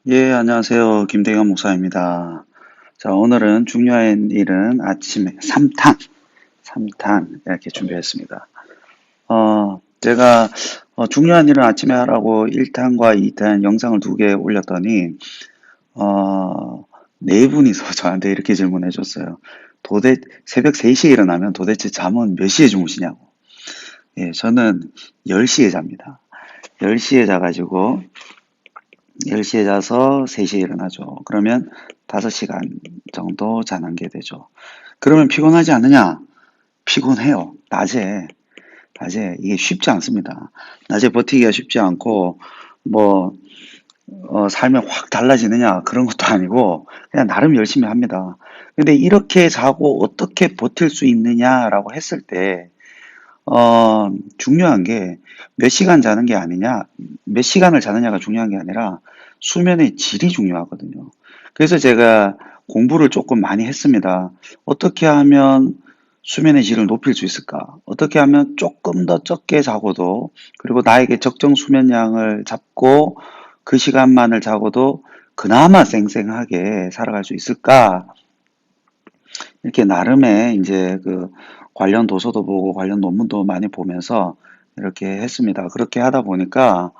예, 안녕하세요. 김대현 목사입니다. 자, 오늘은 중요한 일은 아침에 3탄 이렇게 준비했습니다. 제가 중요한 일은 아침에 하라고 1탄과 2탄 영상을 2개 올렸더니 네 분이서 저한테 이렇게 질문해 줬어요. 새벽 3시에 일어나면 도대체 잠은 몇 시에 주무시냐고. 예, 저는 10시에 잡니다. 10시에 자가지고 10시에 자서 3시에 일어나죠. 그러면 5시간 정도 자는 게 되죠. 그러면 피곤하지 않느냐? 피곤해요. 낮에 이게 쉽지 않습니다. 낮에 버티기가 쉽지 않고 뭐 살면 확 달라지느냐 그런 것도 아니고 그냥 나름 열심히 합니다. 근데 이렇게 자고 어떻게 버틸 수 있느냐라고 했을 때 중요한 게 몇 시간 자는 게 아니냐, 몇 시간을 자느냐가 중요한 게 아니라 수면의 질이 중요하거든요. 그래서 제가 공부를 조금 많이 했습니다. 어떻게 하면 수면의 질을 높일 수 있을까? 어떻게 하면 조금 더 적게 자고도, 그리고 나에게 적정 수면량을 잡고 그 시간만을 자고도 그나마 쌩쌩하게 살아갈 수 있을까? 이렇게 나름의 이제 그 관련 도서도 보고 관련 논문도 많이 보면서 이렇게 했습니다. 그렇게 하다 보니까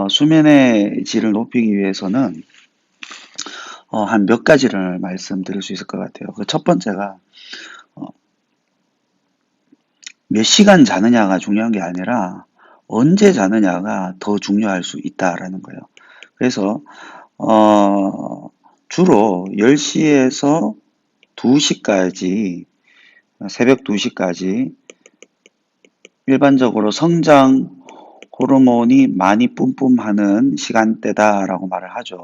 수면의 질을 높이기 위해서는 한 몇 가지를 말씀드릴 수 있을 것 같아요. 그 첫 번째가 어, 몇 시간 자느냐가 중요한 게 아니라 언제 자느냐가 더 중요할 수 있다라는 거예요. 그래서 주로 10시에서 2시까지 새벽 2시까지 일반적으로 성장 호르몬이 많이 뿜뿜하는 시간대다라고 말을 하죠.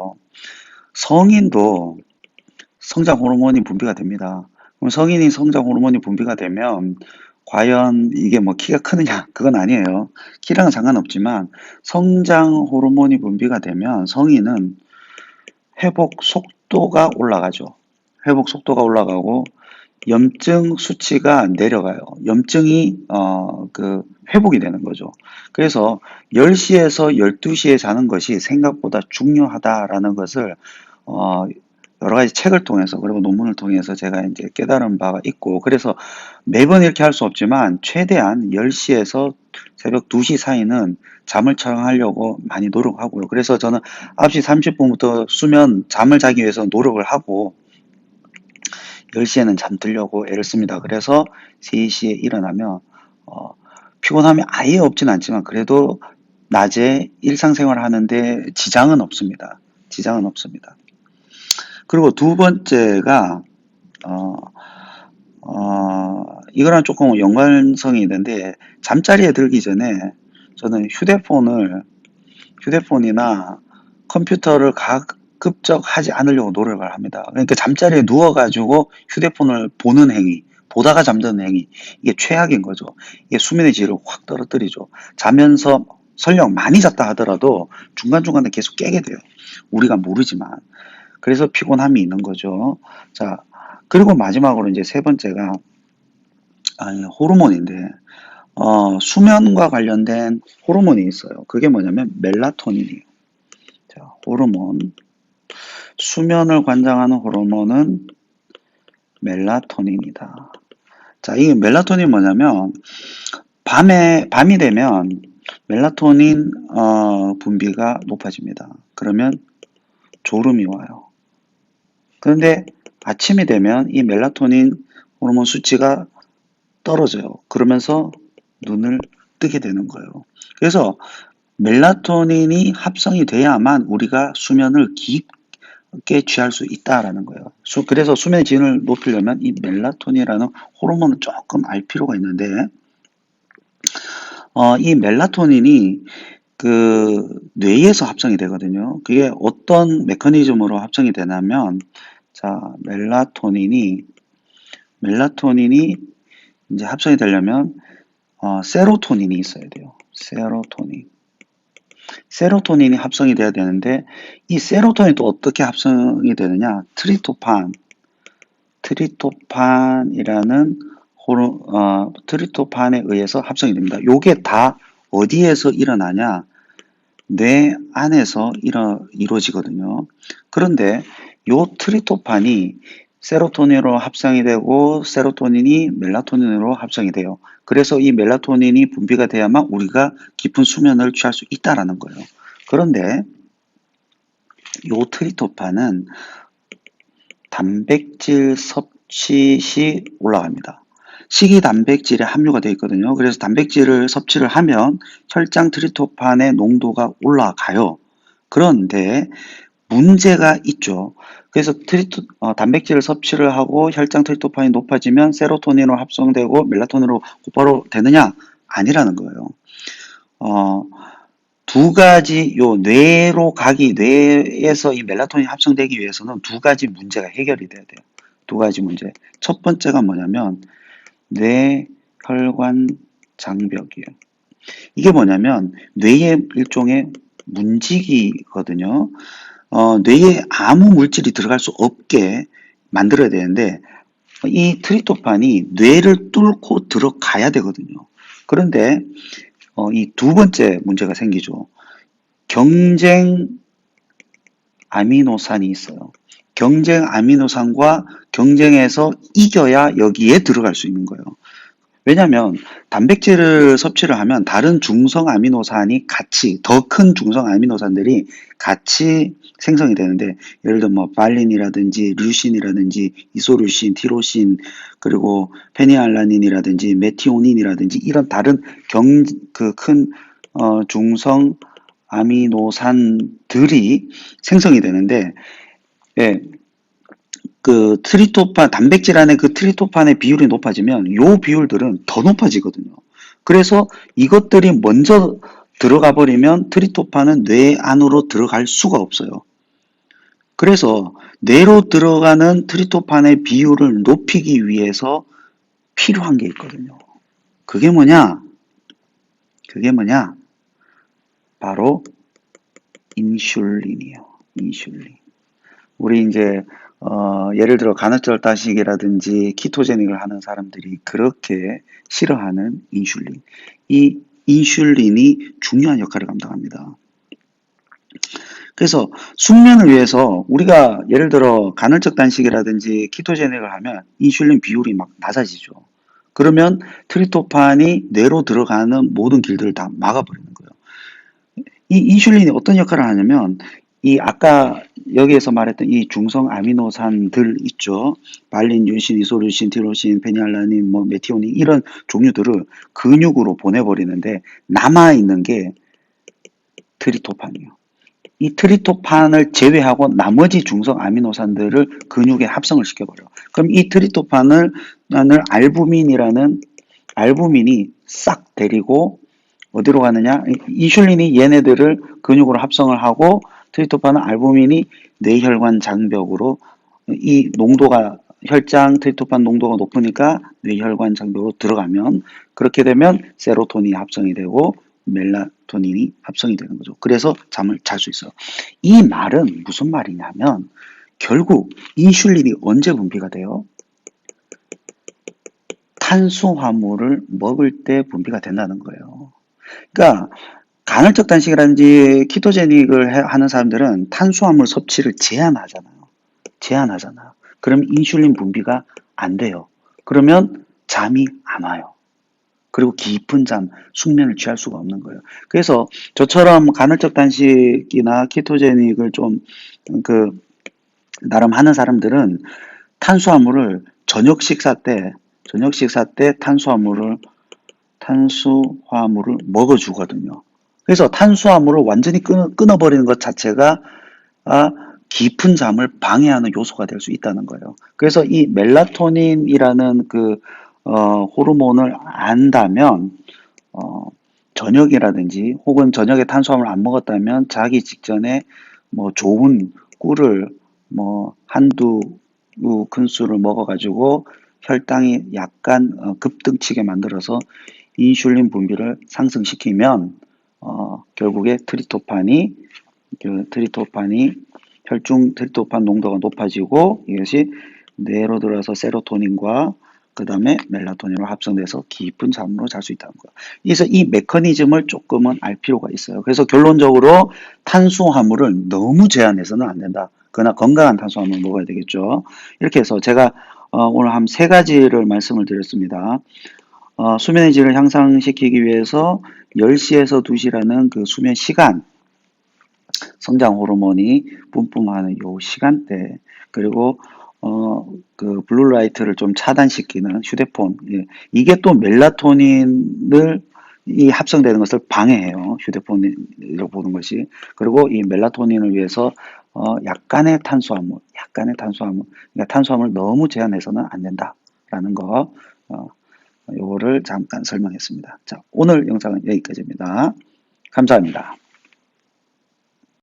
성인도 성장 호르몬이 분비가 됩니다. 그럼 성인이 성장 호르몬이 분비가 되면 과연 이게 뭐 키가 크느냐? 그건 아니에요. 키랑은 상관없지만 성장 호르몬이 분비가 되면 성인은 회복 속도가 올라가죠. 회복 속도가 올라가고 염증 수치가 내려가요. 염증이 회복이 되는 거죠. 그래서 10시에서 12시에 자는 것이 생각보다 중요하다라는 것을 어, 여러 가지 책을 통해서 그리고 논문을 통해서 제가 이제 깨달은 바가 있고, 그래서 매번 이렇게 할 수 없지만 최대한 10시에서 새벽 2시 사이는 잠을 청하려고 많이 노력하고요. 그래서 저는 9시 30분부터 잠을 자기 위해서 노력을 하고 10시에는 잠들려고 애를 씁니다. 그래서 3시에 일어나면 어, 피곤함이 아예 없진 않지만 그래도 낮에 일상생활을 하는데 지장은 없습니다. 지장은 없습니다. 그리고 두 번째가 어, 이거랑 조금 연관성이 있는데, 잠자리에 들기 전에 저는 휴대폰이나 컴퓨터를 가급적 하지 않으려고 노력을 합니다. 그러니까 잠자리에 누워가지고 휴대폰을 보는 행위, 보다가 잠드는 행위, 이게 최악인 거죠. 이게 수면의 질을 확 떨어뜨리죠. 자면서 설령 많이 잤다 하더라도 중간중간에 계속 깨게 돼요. 우리가 모르지만. 그래서 피곤함이 있는 거죠. 자, 그리고 마지막으로 이제 세 번째가 호르몬인데, 수면과 관련된 호르몬이 있어요. 그게 뭐냐면 멜라토닌이에요. 자, 호르몬. 수면을 관장하는 호르몬은 멜라토닌이다. 자, 이 멜라토닌 뭐냐면 밤이 되면 멜라토닌 분비가 높아집니다. 그러면 졸음이 와요. 그런데 아침이 되면 이 멜라토닌 호르몬 수치가 떨어져요. 그러면서 눈을 뜨게 되는 거예요. 그래서 멜라토닌이 합성이 돼야만 우리가 수면을 깊게 취할 수 있다라는 거예요. 그래서 수면의 질을 높이려면 이 멜라토닌이라는 호르몬을 조금 알 필요가 있는데, 이 멜라토닌이 그 뇌에서 합성이 되거든요. 그게 어떤 메커니즘으로 합성이 되냐면, 자, 멜라토닌이 이제 합성이 되려면 세로토닌이 있어야 돼요. 세로토닌이 합성이 돼야 되는데, 이 세로토닌이 또 어떻게 합성이 되느냐? 트리토판이라는 트리토판에 의해서 합성이 됩니다. 요게 다 어디에서 일어나냐? 뇌 안에서 이루어지거든요. 그런데 요 트리토판이 세로토닌으로 합성이 되고 세로토닌이 멜라토닌으로 합성이 돼요. 그래서 이 멜라토닌이 분비가 돼야만 우리가 깊은 수면을 취할 수 있다라는 거예요. 그런데 요 트리토판은 단백질 섭취 시 올라갑니다. 식이 단백질에 함유가 되어 있거든요. 그래서 단백질을 섭취를 하면 혈장 트리토판의 농도가 올라가요. 그런데 문제가 있죠. 그래서 단백질을 섭취를 하고 혈장 트리토판이 높아지면 세로토닌으로 합성되고 멜라토닌으로 곧바로 되느냐? 아니라는 거예요. 어, 두 가지 뇌에서 이 멜라토닌이 합성되기 위해서는 두 가지 문제가 해결이 돼야 돼요. 두 가지 문제. 첫 번째가 뭐냐면 뇌혈관 장벽이에요. 이게 뭐냐면 뇌의 일종의 문지기거든요. 뇌에 아무 물질이 들어갈 수 없게 만들어야 되는데 이 트리토판이 뇌를 뚫고 들어가야 되거든요. 그런데 이 두 번째 문제가 생기죠. 경쟁 아미노산이 있어요. 경쟁 아미노산과 경쟁해서 이겨야 여기에 들어갈 수 있는 거예요. 왜냐하면 단백질을 섭취를 하면 다른 중성 아미노산이 같이 더 큰 중성 아미노산들이 같이 생성이 되는데 예를 들면 뭐 발린이라든지 류신이라든지 이소류신, 티로신 그리고 페니알라닌이라든지 메티오닌이라든지 이런 다른 큰 중성 아미노산들이 생성이 되는데 예, 그 단백질 안에 그 트리토판의 비율이 높아지면 요 비율들은 더 높아지거든요. 그래서 이것들이 먼저 들어가 버리면 트리토판은 뇌 안으로 들어갈 수가 없어요. 그래서 뇌로 들어가는 트리토판의 비율을 높이기 위해서 필요한 게 있거든요. 그게 뭐냐? 그게 뭐냐? 바로 인슐린이에요. 인슐린. 우리 이제 예를 들어 간헐적다식이라든지 키토제닉을 하는 사람들이 그렇게 싫어하는 인슐린. 이 인슐린이 중요한 역할을 감당합니다. 그래서 숙면을 위해서 우리가 예를 들어 간헐적 단식이라든지 키토제닉을 하면 인슐린 비율이 막 낮아지죠. 그러면 트리토판이 뇌로 들어가는 모든 길들을 다 막아버리는 거예요. 이 인슐린이 어떤 역할을 하냐면 이 아까 여기에서 말했던 이 중성 아미노산들 있죠. 발린, 유신, 이소류신, 티로신, 페니알라닌, 뭐 메티오닌 이런 종류들을 근육으로 보내버리는데 남아있는 게 트리토판이에요. 이 트리토판을 제외하고 나머지 중성 아미노산들을 근육에 합성을 시켜버려. 그럼 이 트리토판을 알부민이 싹 데리고 어디로 가느냐? 인슐린이 얘네들을 근육으로 합성을 하고 트리토판은 알부민이 뇌혈관 장벽으로 이 농도가 혈장 트리토판 농도가 높으니까 뇌혈관 장벽으로 들어가면 그렇게 되면 세로토닌이 합성이 되고 멜라토닌이 합성이 되는 거죠. 그래서 잠을 잘 수 있어요. 이 말은 무슨 말이냐면 결국 인슐린이 언제 분비가 돼요? 탄수화물을 먹을 때 분비가 된다는 거예요. 그러니까 간헐적 단식이라든지 키토제닉을 하는 사람들은 탄수화물 섭취를 제한하잖아요. 그럼 인슐린 분비가 안 돼요. 그러면 잠이 안 와요. 그리고 깊은 숙면을 취할 수가 없는 거예요. 그래서 저처럼 간헐적 단식이나 키토제닉을 좀 나름 하는 사람들은 탄수화물을 저녁 식사 때 탄수화물을 먹어주거든요. 그래서 탄수화물을 완전히 끊어버리는 것 자체가 깊은 잠을 방해하는 요소가 될 수 있다는 거예요. 그래서 이 멜라토닌이라는 호르몬을 안다면 저녁이라든지 혹은 저녁에 탄수화물 안 먹었다면 자기 직전에 뭐 좋은 꿀을 뭐 한두 큰술을 먹어가지고 혈당이 약간 급등치게 만들어서 인슐린 분비를 상승시키면 결국에 혈중 트리토판 농도가 높아지고 이것이 뇌로 들어서 세로토닌과 그 다음에 멜라토닌으로 합성돼서 깊은 잠으로 잘 수 있다는 거예요. 그래서 이 메커니즘을 조금은 알 필요가 있어요. 그래서 결론적으로 탄수화물을 너무 제한해서는 안 된다. 그러나 건강한 탄수화물 먹어야 되겠죠. 이렇게 해서 제가 오늘 한 세 가지를 말씀을 드렸습니다. 수면의 질을 향상시키기 위해서 10시에서 2시라는 그 수면 시간, 성장 호르몬이 뿜뿜하는 요 시간대, 그리고 그 블루라이트를 좀 차단시키는 휴대폰, 예. 이게 또 멜라토닌을 이 합성되는 것을 방해해요. 휴대폰으로 보는 것이. 그리고 이 멜라토닌을 위해서 약간의 탄수화물, 그러니까 탄수화물 너무 제한해서는 안 된다라는 거, 요거를 잠깐 설명했습니다. 자, 오늘 영상은 여기까지입니다. 감사합니다.